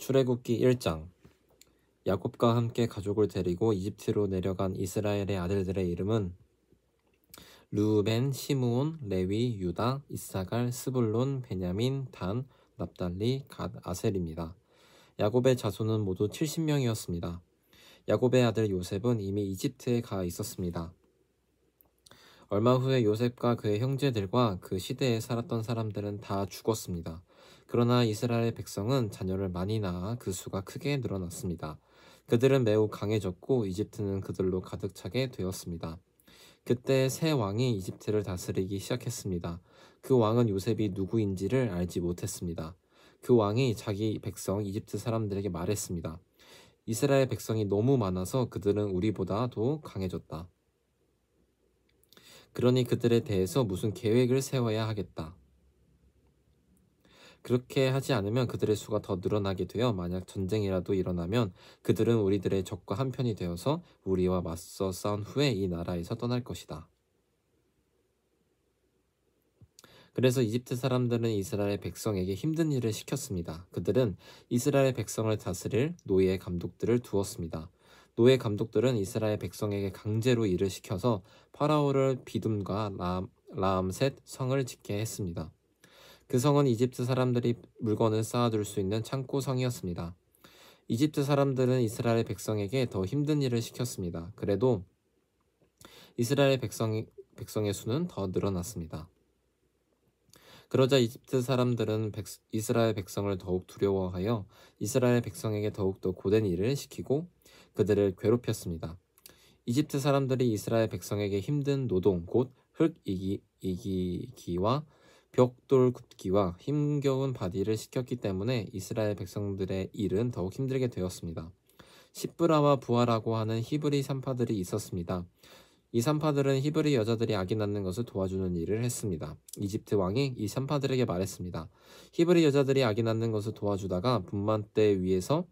출애굽기 1장. 야곱과 함께 가족을 데리고 이집트로 내려간 이스라엘의 아들들의 이름은 르우벤, 시므온, 레위, 유다, 이사갈, 스불론, 베냐민, 단, 납달리, 갓, 아셀입니다. 야곱의 자손은 모두 70명이었습니다. 야곱의 아들 요셉은 이미 이집트에 가 있었습니다. 얼마 후에 요셉과 그의 형제들과 그 시대에 살았던 사람들은 다 죽었습니다. 그러나 이스라엘 백성은 자녀를 많이 낳아 그 수가 크게 늘어났습니다. 그들은 매우 강해졌고 이집트는 그들로 가득 차게 되었습니다. 그때 새 왕이 이집트를 다스리기 시작했습니다. 그 왕은 요셉이 누구인지를 알지 못했습니다. 그 왕이 자기 백성 이집트 사람들에게 말했습니다. 이스라엘 백성이 너무 많아서 그들은 우리보다도 강해졌다. 그러니 그들에 대해서 무슨 계획을 세워야 하겠다. 그렇게 하지 않으면 그들의 수가 더 늘어나게 되어 만약 전쟁이라도 일어나면 그들은 우리들의 적과 한편이 되어서 우리와 맞서 싸운 후에 이 나라에서 떠날 것이다. 그래서 이집트 사람들은 이스라엘 백성에게 힘든 일을 시켰습니다. 그들은 이스라엘 백성을 다스릴 노예 감독들을 두었습니다. 노예 감독들은 이스라엘 백성에게 강제로 일을 시켜서 파라오를 비둠과 라암셋 성을 짓게 했습니다. 그 성은 이집트 사람들이 물건을 쌓아둘 수 있는 창고 성이었습니다. 이집트 사람들은 이스라엘 백성에게 더 힘든 일을 시켰습니다. 그래도 이스라엘 백성의 수는 더 늘어났습니다. 그러자 이집트 사람들은 이스라엘 백성을 더욱 두려워하여 이스라엘 백성에게 더욱더 고된 일을 시키고 그들을 괴롭혔습니다. 이집트 사람들이 이스라엘 백성에게 힘든 노동, 곧 흙 이기기와 벽돌 굽기와 힘겨운 바디를 시켰기 때문에 이스라엘 백성들의 일은 더욱 힘들게 되었습니다. 시브라와 부하라고 하는 히브리 산파들이 있었습니다. 이 산파들은 히브리 여자들이 아기 낳는 것을 도와주는 일을 했습니다. 이집트 왕이 이 산파들에게 말했습니다. 히브리 여자들이 아기 낳는 것을 도와주다가 분만대 위에서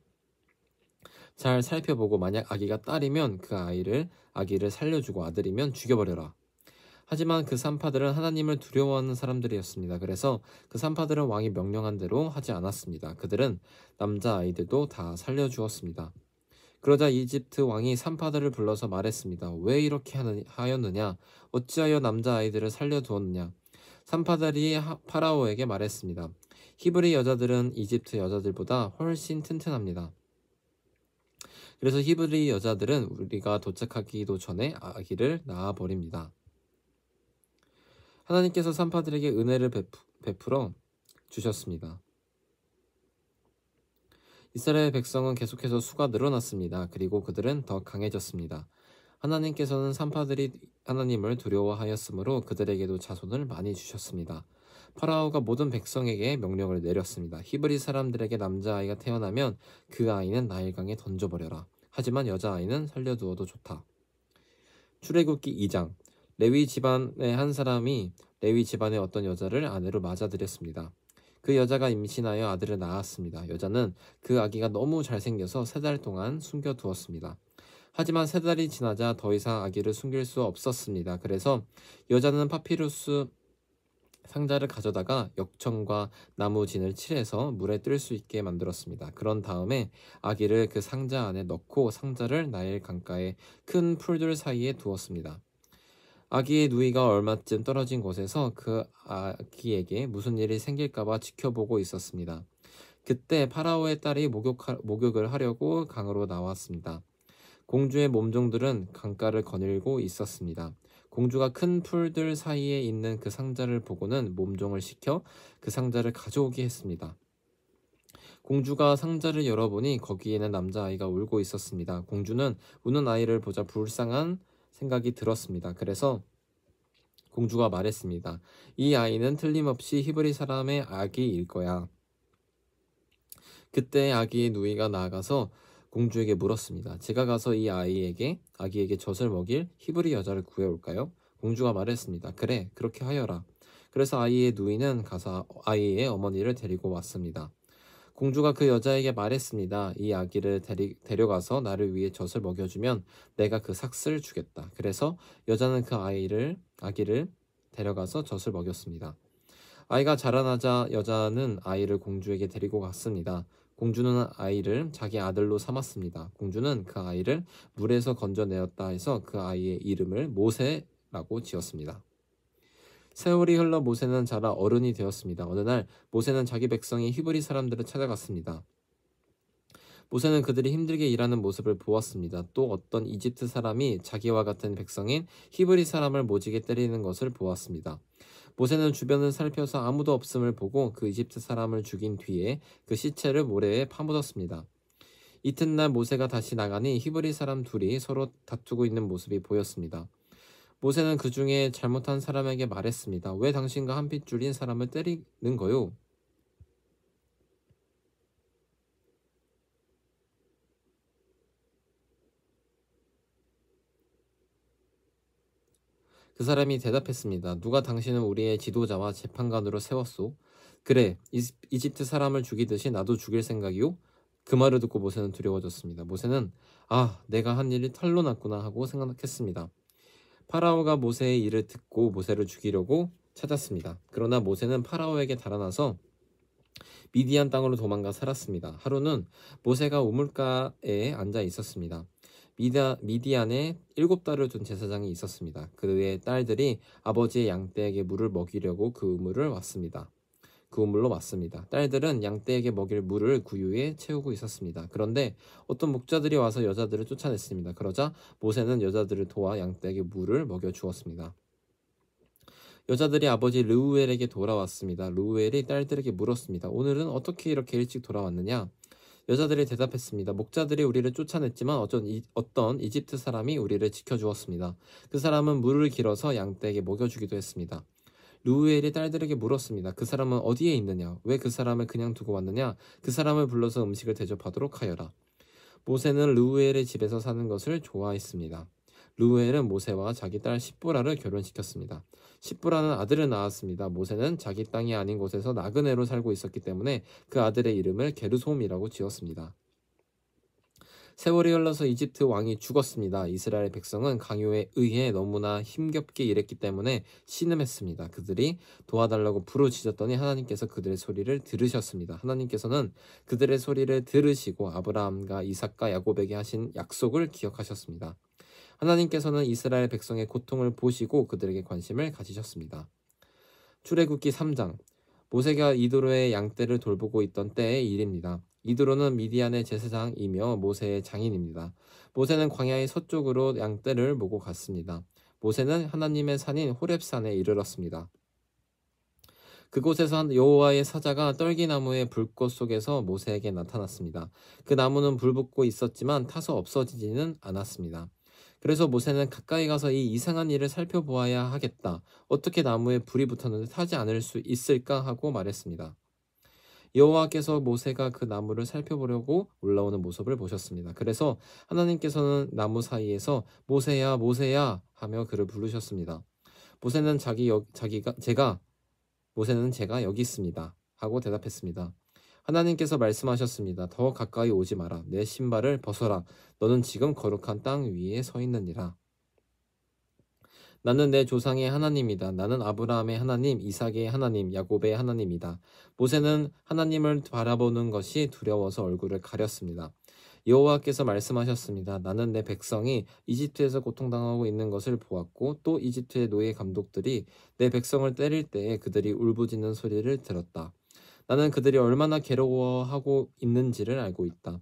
잘 살펴보고 만약 아기가 딸이면 그 아기를 살려주고 아들이면 죽여버려라. 하지만 그 산파들은 하나님을 두려워하는 사람들이었습니다. 그래서 그 산파들은 왕이 명령한 대로 하지 않았습니다. 그들은 남자아이들도 다 살려주었습니다. 그러자 이집트 왕이 산파들을 불러서 말했습니다. 왜 이렇게 하였느냐? 어찌하여 남자아이들을 살려두었느냐? 산파들이 파라오에게 말했습니다. 히브리 여자들은 이집트 여자들보다 훨씬 튼튼합니다. 그래서 히브리 여자들은 우리가 도착하기도 전에 아기를 낳아버립니다. 하나님께서 산파들에게 은혜를 베풀어 주셨습니다. 이스라엘 백성은 계속해서 수가 늘어났습니다. 그리고 그들은 더 강해졌습니다. 하나님께서는 산파들이 하나님을 두려워하였으므로 그들에게도 자손을 많이 주셨습니다. 파라오가 모든 백성에게 명령을 내렸습니다. 히브리 사람들에게 남자아이가 태어나면 그 아이는 나일강에 던져버려라. 하지만 여자아이는 살려두어도 좋다. 출애굽기 2장. 레위 집안의 한 사람이 레위 집안의 어떤 여자를 아내로 맞아들였습니다. 그 여자가 임신하여 아들을 낳았습니다. 여자는 그 아기가 너무 잘생겨서 3달 동안 숨겨두었습니다. 하지만 3달이 지나자 더 이상 아기를 숨길 수 없었습니다. 그래서 여자는 파피루스 상자를 가져다가 역청과 나무진을 칠해서 물에 뜰 수 있게 만들었습니다. 그런 다음에 아기를 그 상자 안에 넣고 상자를 나일 강가의 큰 풀들 사이에 두었습니다. 아기의 누이가 얼마쯤 떨어진 곳에서 그 아기에게 무슨 일이 생길까봐 지켜보고 있었습니다. 그때 파라오의 딸이 목욕을 하려고 강으로 나왔습니다. 공주의 몸종들은 강가를 거닐고 있었습니다. 공주가 큰 풀들 사이에 있는 그 상자를 보고는 몸종을 시켜 그 상자를 가져오게 했습니다. 공주가 상자를 열어보니 거기에는 남자아이가 울고 있었습니다. 공주는 우는 아이를 보자 불쌍한 생각이 들었습니다. 그래서 공주가 말했습니다. 이 아이는 틀림없이 히브리 사람의 아기일 거야. 그때 아기의 누이가 나아가서 공주에게 물었습니다. 제가 가서 이 아기에게 젖을 먹일 히브리 여자를 구해올까요? 공주가 말했습니다. 그래, 그렇게 하여라. 그래서 아이의 누이는 가서 아이의 어머니를 데리고 왔습니다. 공주가 그 여자에게 말했습니다. 이 아기를 데려가서 나를 위해 젖을 먹여주면 내가 그 삭스를 주겠다. 그래서 여자는 그 아기를 데려가서 젖을 먹였습니다. 아이가 자라나자 여자는 아이를 공주에게 데리고 갔습니다. 공주는 아이를 자기 아들로 삼았습니다. 공주는 그 아이를 물에서 건져내었다 해서 그 아이의 이름을 모세라고 지었습니다. 세월이 흘러 모세는 자라 어른이 되었습니다. 어느 날 모세는 자기 백성인 히브리 사람들을 찾아갔습니다. 모세는 그들이 힘들게 일하는 모습을 보았습니다. 또 어떤 이집트 사람이 자기와 같은 백성인 히브리 사람을 모지게 때리는 것을 보았습니다. 모세는 주변을 살펴서 아무도 없음을 보고 그 이집트 사람을 죽인 뒤에 그 시체를 모래에 파묻었습니다. 이튿날 모세가 다시 나가니 히브리 사람 둘이 서로 다투고 있는 모습이 보였습니다. 모세는 그 중에 잘못한 사람에게 말했습니다. 왜 당신과 한 핏줄인 사람을 때리는 거요? 그 사람이 대답했습니다. 누가 당신은 우리의 지도자와 재판관으로 세웠소? 그래, 이집트 사람을 죽이듯이 나도 죽일 생각이요? 그 말을 듣고 모세는 두려워졌습니다. 모세는 내가 한 일이 털로 났구나 하고 생각했습니다. 파라오가 모세의 일을 듣고 모세를 죽이려고 찾았습니다. 그러나 모세는 파라오에게 달아나서 미디안 땅으로 도망가 살았습니다. 하루는 모세가 우물가에 앉아 있었습니다. 미디안에 7달을 둔 제사장이 있었습니다. 그의 딸들이 아버지의 양떼에게 물을 먹이려고 그 우물을 왔습니다. 그 우물로 왔습니다. 딸들은 양떼에게 먹일 물을 구유에 채우고 있었습니다. 그런데 어떤 목자들이 와서 여자들을 쫓아냈습니다. 그러자 모세는 여자들을 도와 양떼에게 물을 먹여 주었습니다. 여자들이 아버지 르우엘에게 돌아왔습니다. 르우엘이 딸들에게 물었습니다. 오늘은 어떻게 이렇게 일찍 돌아왔느냐? 여자들이 대답했습니다. 목자들이 우리를 쫓아냈지만 어떤 이집트 사람이 우리를 지켜주었습니다. 그 사람은 물을 길어서 양떼에게 먹여주기도 했습니다. 르우엘이 딸들에게 물었습니다. 그 사람은 어디에 있느냐? 왜 그 사람을 그냥 두고 왔느냐? 그 사람을 불러서 음식을 대접하도록 하여라. 모세는 르우엘의 집에서 사는 것을 좋아했습니다. 르우엘은 모세와 자기 딸 십보라를 결혼시켰습니다. 십보라는 아들을 낳았습니다. 모세는 자기 땅이 아닌 곳에서 나그네로 살고 있었기 때문에 그 아들의 이름을 게르솜이라고 지었습니다. 세월이 흘러서 이집트 왕이 죽었습니다. 이스라엘 백성은 강요에 의해 너무나 힘겹게 일했기 때문에 신음했습니다. 그들이 도와달라고 부르짖었더니 하나님께서 그들의 소리를 들으셨습니다. 하나님께서는 그들의 소리를 들으시고 아브라함과 이삭과 야곱에게 하신 약속을 기억하셨습니다. 하나님께서는 이스라엘 백성의 고통을 보시고 그들에게 관심을 가지셨습니다. 출애굽기 3장. 모세가 이도로의 양떼를 돌보고 있던 때의 일입니다. 이도로는 미디안의 제사장이며 모세의 장인입니다. 모세는 광야의 서쪽으로 양떼를 모고 갔습니다. 모세는 하나님의 산인 호렙산에 이르렀습니다. 그곳에서 여호와의 사자가 떨기나무의 불꽃 속에서 모세에게 나타났습니다. 그 나무는 불붙고 있었지만 타서 없어지지는 않았습니다. 그래서 모세는 가까이 가서 이 이상한 일을 살펴보아야 하겠다. 어떻게 나무에 불이 붙었는데 타지 않을 수 있을까 하고 말했습니다. 여호와께서 모세가 그 나무를 살펴보려고 올라오는 모습을 보셨습니다. 그래서 하나님께서는 나무 사이에서 모세야 모세야 하며 그를 부르셨습니다. 모세는 제가 여기 있습니다 하고 대답했습니다. 하나님께서 말씀하셨습니다. 더 가까이 오지 마라. 내 신발을 벗어라. 너는 지금 거룩한 땅 위에 서 있느니라. 나는 내 조상의 하나님이다. 나는 아브라함의 하나님, 이삭의 하나님, 야곱의 하나님이다. 모세는 하나님을 바라보는 것이 두려워서 얼굴을 가렸습니다. 여호와께서 말씀하셨습니다. 나는 내 백성이 이집트에서 고통당하고 있는 것을 보았고 또 이집트의 노예 감독들이 내 백성을 때릴 때에 그들이 울부짖는 소리를 들었다. 나는 그들이 얼마나 괴로워하고 있는지를 알고 있다.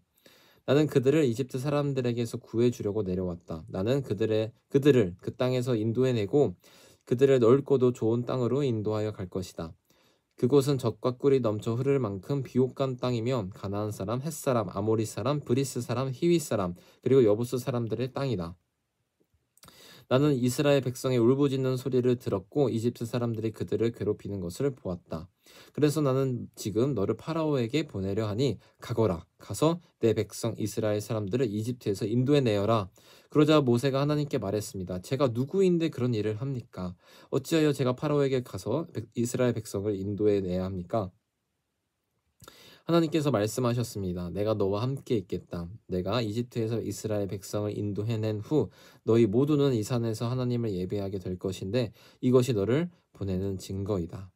나는 그들을 이집트 사람들에게서 구해주려고 내려왔다. 나는 그들을 그 땅에서 인도해내고 그들을 넓고도 좋은 땅으로 인도하여 갈 것이다. 그곳은 젖과 꿀이 넘쳐 흐를 만큼 비옥한 땅이며 가나안 사람, 헷 사람, 아모리 사람, 브리스 사람, 히위 사람, 그리고 여부스 사람들의 땅이다. 나는 이스라엘 백성의 울부짖는 소리를 들었고 이집트 사람들이 그들을 괴롭히는 것을 보았다. 그래서 나는 지금 너를 파라오에게 보내려 하니 가거라. 가서 내 백성 이스라엘 사람들을 이집트에서 인도해 내어라. 그러자 모세가 하나님께 말했습니다. 제가 누구인데 그런 일을 합니까? 어찌하여 제가 파라오에게 가서 이스라엘 백성을 인도해 내야 합니까? 하나님께서 말씀하셨습니다. 내가 너와 함께 있겠다. 내가 이집트에서 이스라엘 백성을 인도해낸 후 너희 모두는 이 산에서 하나님을 예배하게 될 것인데 이것이 너를 보내는 증거이다.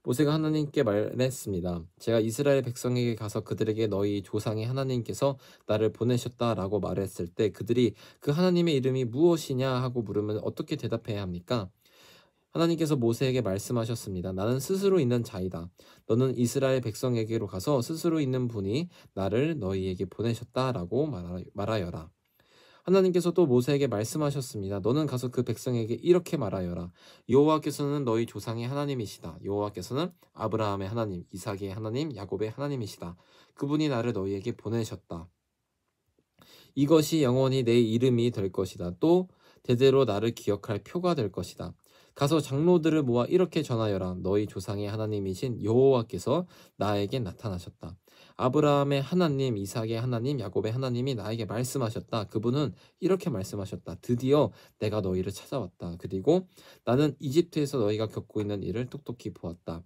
모세가 하나님께 말했습니다. 제가 이스라엘 백성에게 가서 그들에게 너희 조상의 하나님께서 나를 보내셨다라고 말했을 때 그들이 그 하나님의 이름이 무엇이냐 하고 물으면 어떻게 대답해야 합니까? 하나님께서 모세에게 말씀하셨습니다. 나는 스스로 있는 자이다. 너는 이스라엘 백성에게로 가서 스스로 있는 분이 나를 너희에게 보내셨다라고 말하여라. 하나님께서 또 모세에게 말씀하셨습니다. 너는 가서 그 백성에게 이렇게 말하여라. 여호와께서는 너희 조상의 하나님이시다. 여호와께서는 아브라함의 하나님, 이삭의 하나님, 야곱의 하나님이시다. 그분이 나를 너희에게 보내셨다. 이것이 영원히 내 이름이 될 것이다. 또 대대로 나를 기억할 표가 될 것이다. 가서 장로들을 모아 이렇게 전하여라. 너희 조상의 하나님이신 여호와께서 나에게 나타나셨다. 아브라함의 하나님, 이삭의 하나님, 야곱의 하나님이 나에게 말씀하셨다. 그분은 이렇게 말씀하셨다. 드디어 내가 너희를 찾아왔다. 그리고 나는 이집트에서 너희가 겪고 있는 일을 똑똑히 보았다.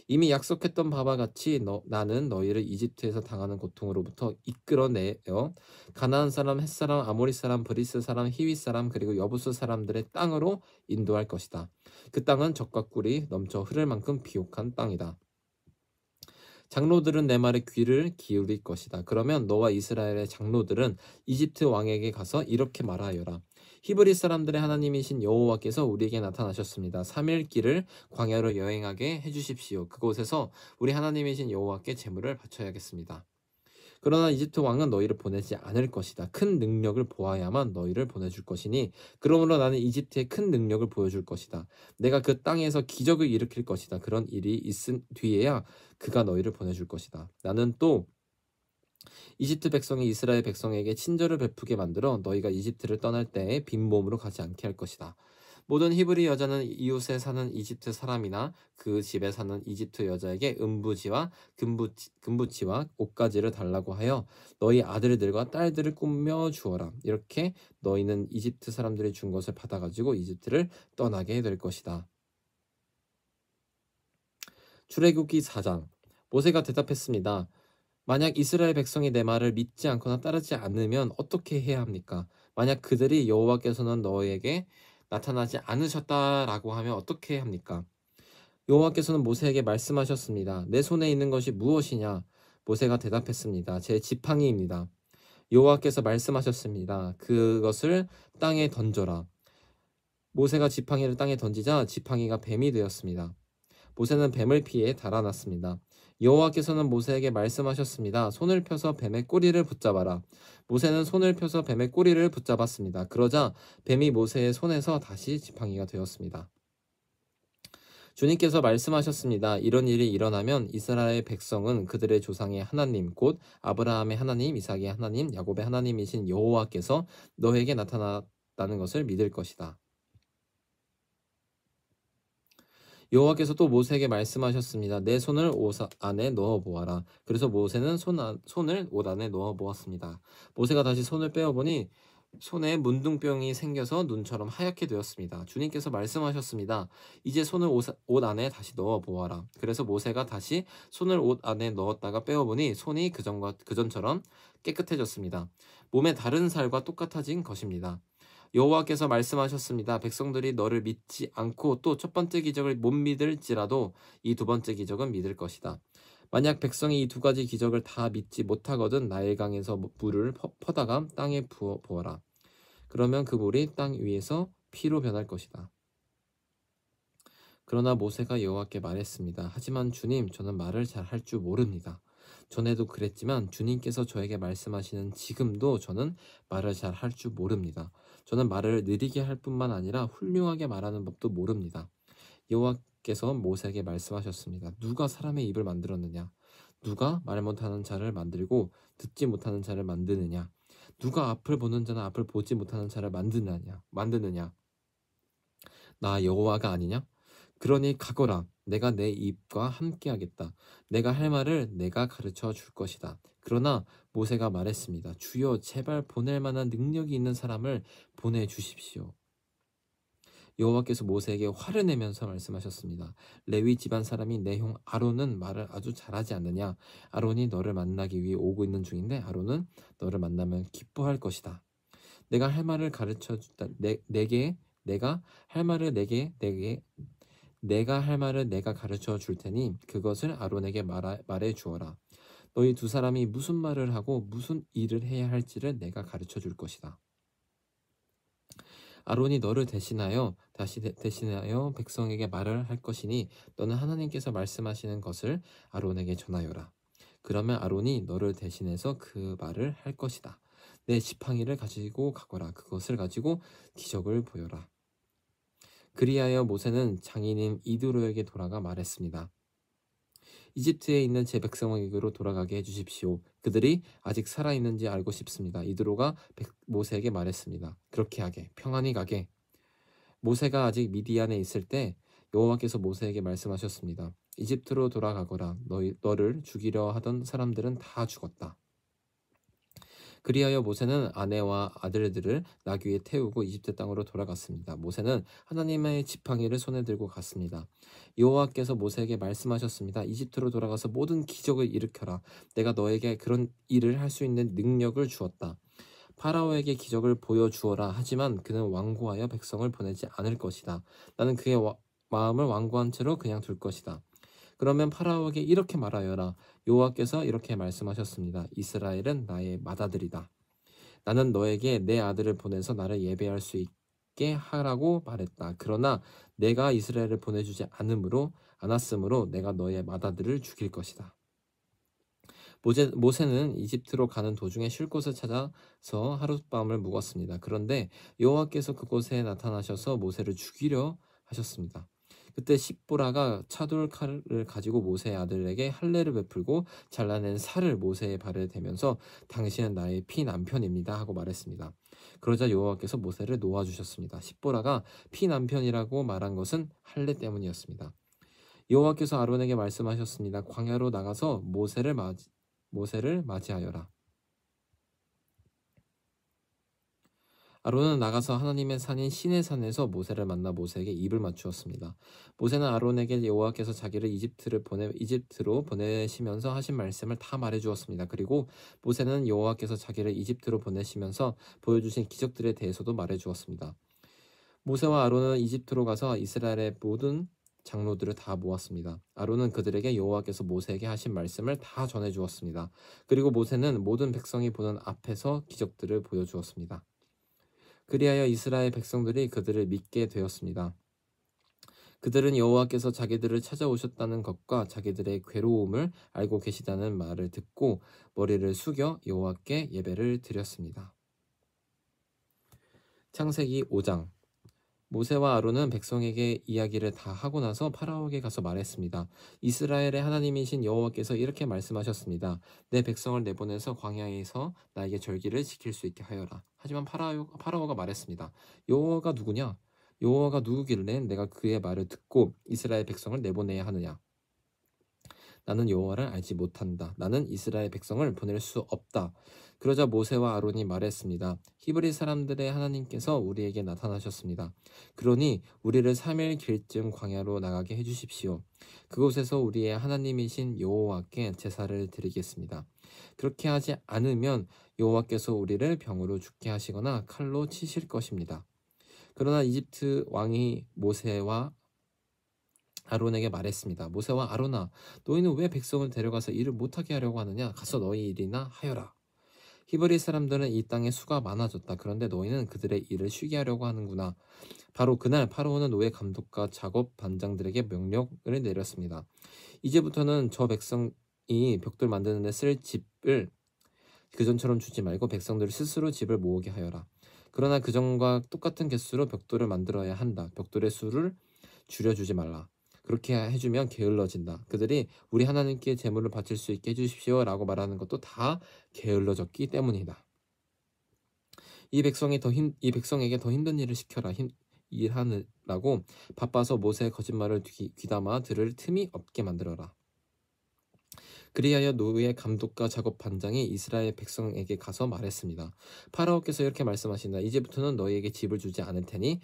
이미 약속했던 바와 같이 나는 너희를 이집트에서 당하는 고통으로부터 이끌어내어 가나안 사람, 헷 사람, 아모리 사람, 브리스 사람, 히위 사람, 그리고 여부스 사람들의 땅으로 인도할 것이다. 그 땅은 젖과 꿀이 넘쳐 흐를 만큼 비옥한 땅이다. 장로들은 내 말에 귀를 기울일 것이다. 그러면 너와 이스라엘의 장로들은 이집트 왕에게 가서 이렇게 말하여라. 히브리 사람들의 하나님이신 여호와께서 우리에게 나타나셨습니다. 3일 길을 광야로 여행하게 해주십시오. 그곳에서 우리 하나님이신 여호와께 제물을 바쳐야겠습니다. 그러나 이집트 왕은 너희를 보내지 않을 것이다. 큰 능력을 보아야만 너희를 보내줄 것이니 그러므로 나는 이집트에 큰 능력을 보여줄 것이다. 내가 그 땅에서 기적을 일으킬 것이다. 그런 일이 있은 뒤에야 그가 너희를 보내줄 것이다. 나는 또 이집트 백성이 이스라엘 백성에게 친절을 베푸게 만들어 너희가 이집트를 떠날 때에 빈몸으로 가지 않게 할 것이다. 모든 히브리 여자는 이웃에 사는 이집트 사람이나 그 집에 사는 이집트 여자에게 은부지와 금부치와 옷가지를 달라고 하여 너희 아들들과 딸들을 꾸며 주어라. 이렇게 너희는 이집트 사람들이 준 것을 받아가지고 이집트를 떠나게 될 것이다. 출애굽기 4장. 모세가 대답했습니다. 만약 이스라엘 백성이 내 말을 믿지 않거나 따르지 않으면 어떻게 해야 합니까? 만약 그들이 여호와께서는 너에게 나타나지 않으셨다라고 하면 어떻게 합니까? 여호와께서는 모세에게 말씀하셨습니다. 내 손에 있는 것이 무엇이냐? 모세가 대답했습니다. 제 지팡이입니다. 여호와께서 말씀하셨습니다. 그것을 땅에 던져라. 모세가 지팡이를 땅에 던지자 지팡이가 뱀이 되었습니다. 모세는 뱀을 피해 달아났습니다. 여호와께서는 모세에게 말씀하셨습니다. 손을 펴서 뱀의 꼬리를 붙잡아라. 모세는 손을 펴서 뱀의 꼬리를 붙잡았습니다. 그러자 뱀이 모세의 손에서 다시 지팡이가 되었습니다. 주님께서 말씀하셨습니다. 이런 일이 일어나면 이스라엘 백성은 그들의 조상의 하나님 곧 아브라함의 하나님, 이삭의 하나님, 야곱의 하나님이신 여호와께서 너에게 나타났다는 것을 믿을 것이다. 여호와께서 또 모세에게 말씀하셨습니다. 내 손을 옷 안에 넣어 보아라. 그래서 모세는 손을 옷 안에 넣어 보았습니다. 모세가 다시 손을 빼어보니 손에 문둥병이 생겨서 눈처럼 하얗게 되었습니다. 주님께서 말씀하셨습니다. 이제 손을 옷 안에 다시 넣어 보아라. 그래서 모세가 다시 손을 옷 안에 넣었다가 빼어보니 손이 그전처럼 깨끗해졌습니다. 몸의 다른 살과 똑같아진 것입니다. 여호와께서 말씀하셨습니다. 백성들이 너를 믿지 않고 또 첫 번째 기적을 못 믿을지라도 이 두 번째 기적은 믿을 것이다. 만약 백성이 이 두 가지 기적을 다 믿지 못하거든 나일강에서 물을 퍼다가 땅에 부어라. 그러면 그 물이 땅 위에서 피로 변할 것이다. 그러나 모세가 여호와께 말했습니다. 하지만 주님, 저는 말을 잘 할 줄 모릅니다. 전에도 그랬지만 주님께서 저에게 말씀하시는 지금도 저는 말을 잘 할 줄 모릅니다. 저는 말을 느리게 할 뿐만 아니라 훌륭하게 말하는 법도 모릅니다. 여호와께서 모세에게 말씀하셨습니다. 누가 사람의 입을 만들었느냐? 누가 말 못하는 자를 만들고 듣지 못하는 자를 만드느냐? 누가 앞을 보는 자나 앞을 보지 못하는 자를 만드느냐? 나 여호와가 아니냐? 그러니 가거라. 내가 내 입과 함께하겠다. 내가 할 말을 내가 가르쳐 줄 것이다. 그러나 모세가 말했습니다. 주여, 제발 보낼 만한 능력이 있는 사람을 보내주십시오. 여호와께서 모세에게 화를 내면서 말씀하셨습니다. 레위 집안 사람이 내 형 아론은 말을 아주 잘하지 않느냐? 아론이 너를 만나기 위해 오고 있는 중인데 아론은 너를 만나면 기뻐할 것이다. 내가 할 말을 가르쳐 주다. 내가 할 말을 내게 내가 할 말을 내가 가르쳐 줄 테니 그것을 아론에게 말해 주어라. 너희 두 사람이 무슨 말을 하고 무슨 일을 해야 할지를 내가 가르쳐 줄 것이다. 아론이 너를 대신하여 백성에게 말을 할 것이니 너는 하나님께서 말씀하시는 것을 아론에게 전하여라. 그러면 아론이 너를 대신해서 그 말을 할 것이다. 내 지팡이를 가지고 가거라. 그것을 가지고 기적을 보여라. 그리하여 모세는 장인인 이드로에게 돌아가 말했습니다. 이집트에 있는 제 백성에게로 돌아가게 해주십시오. 그들이 아직 살아있는지 알고 싶습니다. 이드로가 모세에게 말했습니다. 그렇게 하게, 평안히 가게. 모세가 아직 미디안에 있을 때 여호와께서 모세에게 말씀하셨습니다. 이집트로 돌아가거라. 너를 죽이려 하던 사람들은 다 죽었다. 그리하여 모세는 아내와 아들들을 나귀에 태우고 이집트 땅으로 돌아갔습니다. 모세는 하나님의 지팡이를 손에 들고 갔습니다. 여호와께서 모세에게 말씀하셨습니다. 이집트로 돌아가서 모든 기적을 일으켜라. 내가 너에게 그런 일을 할 수 있는 능력을 주었다. 파라오에게 기적을 보여주어라. 하지만 그는 완고하여 백성을 보내지 않을 것이다. 나는 그의 마음을 완고한 채로 그냥 둘 것이다. 그러면 파라오에게 이렇게 말하여라. 여호와께서 이렇게 말씀하셨습니다. 이스라엘은 나의 맏아들이다. 나는 너에게 내 아들을 보내서 나를 예배할 수 있게 하라고 말했다. 그러나 내가 이스라엘을 보내주지 않았으므로 내가 너의 맏아들을 죽일 것이다. 모세는 이집트로 가는 도중에 쉴 곳을 찾아서 하룻밤을 묵었습니다. 그런데 여호와께서 그곳에 나타나셔서 모세를 죽이려 하셨습니다. 그때 십보라가 차돌칼을 가지고 모세의 아들에게 할례를 베풀고 잘라낸 살을 모세의 발에 대면서 당신은 나의 피남편입니다 하고 말했습니다. 그러자 여호와께서 모세를 놓아주셨습니다. 십보라가 피남편이라고 말한 것은 할례 때문이었습니다. 여호와께서 아론에게 말씀하셨습니다. 광야로 나가서 모세를 맞이하여라. 아론은 나가서 하나님의 산인 시내산에서 모세를 만나 모세에게 입을 맞추었습니다. 모세는 아론에게 여호와께서 자기를 이집트로 보내시면서 하신 말씀을 다 말해주었습니다. 그리고 모세는 여호와께서 자기를 이집트로 보내시면서 보여주신 기적들에 대해서도 말해주었습니다. 모세와 아론은 이집트로 가서 이스라엘의 모든 장로들을 다 모았습니다. 아론은 그들에게 여호와께서 모세에게 하신 말씀을 다 전해주었습니다. 그리고 모세는 모든 백성이 보는 앞에서 기적들을 보여주었습니다. 그리하여 이스라엘 백성들이 그들을 믿게 되었습니다. 그들은 여호와께서 자기들을 찾아오셨다는 것과 자기들의 괴로움을 알고 계시다는 말을 듣고 머리를 숙여 여호와께 예배를 드렸습니다. 창세기 5장. 모세와 아론은 백성에게 이야기를 다 하고 나서 파라오에게 가서 말했습니다. 이스라엘의 하나님이신 여호와께서 이렇게 말씀하셨습니다. 내 백성을 내보내서 광야에서 나에게 절기를 지킬 수 있게 하여라. 하지만 파라오가 말했습니다. 여호와가 누구냐? 여호와가 누구길래 내가 그의 말을 듣고 이스라엘 백성을 내보내야 하느냐? 나는 여호와를 알지 못한다. 나는 이스라엘 백성을 보낼 수 없다. 그러자 모세와 아론이 말했습니다. 히브리 사람들의 하나님께서 우리에게 나타나셨습니다. 그러니 우리를 3일 길쯤 광야로 나가게 해주십시오. 그곳에서 우리의 하나님이신 여호와께 제사를 드리겠습니다. 그렇게 하지 않으면 여호와께서 우리를 병으로 죽게 하시거나 칼로 치실 것입니다. 그러나 이집트 왕이 모세와 아론에게 말했습니다. 모세와 아론아, 너희는 왜 백성을 데려가서 일을 못하게 하려고 하느냐? 가서 너희 일이나 하여라. 히브리 사람들은 이 땅에 수가 많아졌다. 그런데 너희는 그들의 일을 쉬게 하려고 하는구나. 바로 그날 파라오는 노예 감독과 작업 반장들에게 명령을 내렸습니다. 이제부터는 저 백성이 벽돌 만드는 데 쓸 집을 그전처럼 주지 말고 백성들 스스로 집을 모으게 하여라. 그러나 그전과 똑같은 개수로 벽돌을 만들어야 한다. 벽돌의 수를 줄여주지 말라. 그렇게 해주면 게을러진다. 그들이 우리 하나님께 제물을 바칠 수 있게 해주십시오 라고 말하는 것도 다 게을러졌기 때문이다. 이 백성에게 더 힘든 일을 시켜라. 일하느라고 바빠서 모세의 거짓말을 귀담아 들을 틈이 없게 만들어라. 그리하여 노예 감독과 작업 반장이 이스라엘 백성에게 가서 말했습니다. 파라오께서 이렇게 말씀하신다. 이제부터는 너희에게 집을 주지 않을 테니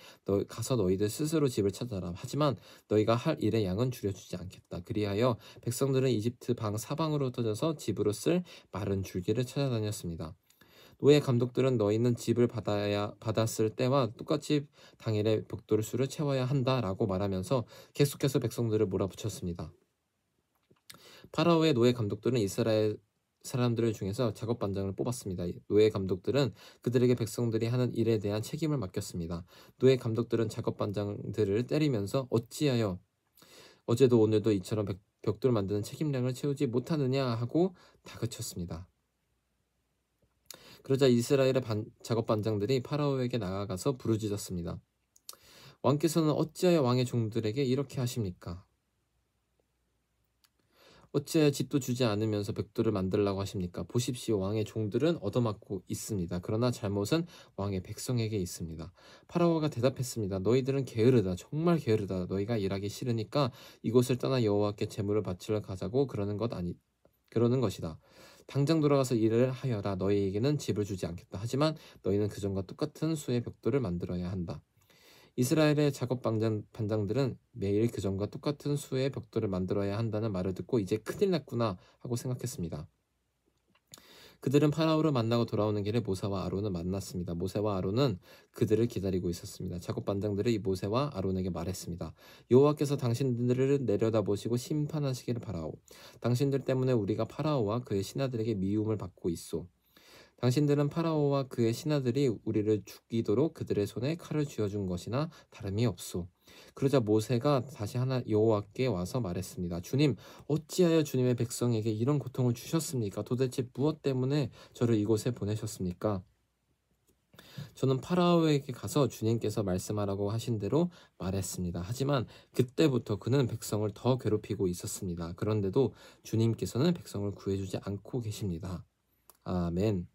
가서 너희들 스스로 집을 찾아라. 하지만 너희가 할 일의 양은 줄여주지 않겠다. 그리하여 백성들은 이집트 방 사방으로 터져서 집으로 쓸 마른 줄기를 찾아다녔습니다. 노예 감독들은 너희는 집을 받았을 때와 똑같이 당일에 벽돌 수를 채워야 한다라고 말하면서 계속해서 백성들을 몰아붙였습니다. 파라오의 노예 감독들은 이스라엘 사람들 중에서 작업 반장을 뽑았습니다. 노예 감독들은 그들에게 백성들이 하는 일에 대한 책임을 맡겼습니다. 노예 감독들은 작업 반장들을 때리면서 어찌하여 어제도 오늘도 이처럼 벽돌 만드는 책임량을 채우지 못하느냐 하고 다그쳤습니다. 그러자 이스라엘의 작업 반장들이 파라오에게 나아가서 부르짖었습니다. 왕께서는 어찌하여 왕의 종들에게 이렇게 하십니까? 어찌하여 집도 주지 않으면서 벽돌을 만들라고 하십니까? 보십시오. 왕의 종들은 얻어맞고 있습니다. 그러나 잘못은 왕의 백성에게 있습니다. 파라오가 대답했습니다. 너희들은 게으르다. 정말 게으르다. 너희가 일하기 싫으니까 이곳을 떠나 여호와께 제물을 바치러 가자고 그러는 것이다. 당장 돌아가서 일을 하여라. 너희에게는 집을 주지 않겠다. 하지만 너희는 그전과 똑같은 수의 벽돌을 만들어야 한다. 이스라엘의 작업 반장들은 매일 그전과 똑같은 수의 벽돌을 만들어야 한다는 말을 듣고 이제 큰일 났구나 하고 생각했습니다. 그들은 파라오를 만나고 돌아오는 길에 모세와 아론을 만났습니다. 모세와 아론은 그들을 기다리고 있었습니다. 작업 반장들이 모세와 아론에게 말했습니다. 여호와께서 당신들을 내려다보시고 심판하시기를 바라오. 당신들 때문에 우리가 파라오와 그의 신하들에게 미움을 받고 있소. 당신들은 파라오와 그의 신하들이 우리를 죽이도록 그들의 손에 칼을 쥐어준 것이나 다름이 없소. 그러자 모세가 다시 여호와께 와서 말했습니다. 주님, 어찌하여 주님의 백성에게 이런 고통을 주셨습니까? 도대체 무엇 때문에 저를 이곳에 보내셨습니까? 저는 파라오에게 가서 주님께서 말씀하라고 하신 대로 말했습니다. 하지만 그때부터 그는 백성을 더 괴롭히고 있었습니다. 그런데도 주님께서는 백성을 구해주지 않고 계십니다. 아멘.